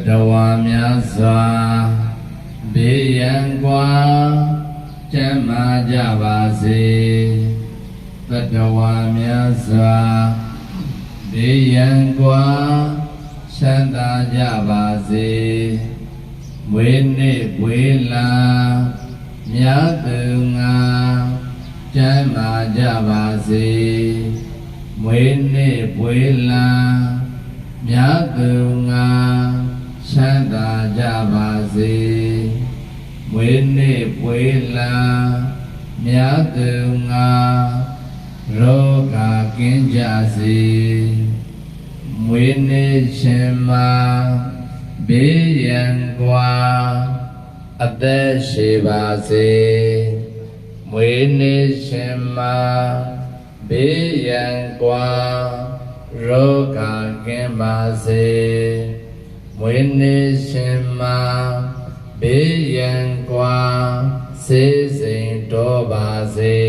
တဝါများစွာဘေးရန်ကွာကျမ်းမာကြပါစေတတဝါများစွာဘေးရန်ကွာချမ်းသာကြပါစေမွေးနေ့ဝေးလာမြတ်သူငါကျမ်းမာကြပါစေမွေးနေ့ဝေးလာမြတ်သူငါချမ်းသာကြပါစေမွေးနေ့ဝေးလာမြတ်သူငါရောဂါကင်းကြစေမွေးနေ့ရှင်မှာဘေးရန်ကွာအသက်ရှိပါစေမွေးနေ့ရှင်မှာဘေးရန်ကွာရောဂါကင်းပါစေမွေးနေ့ရှင်မှာဘေးရန်ကွာစေစိမ်တော်ပါစေ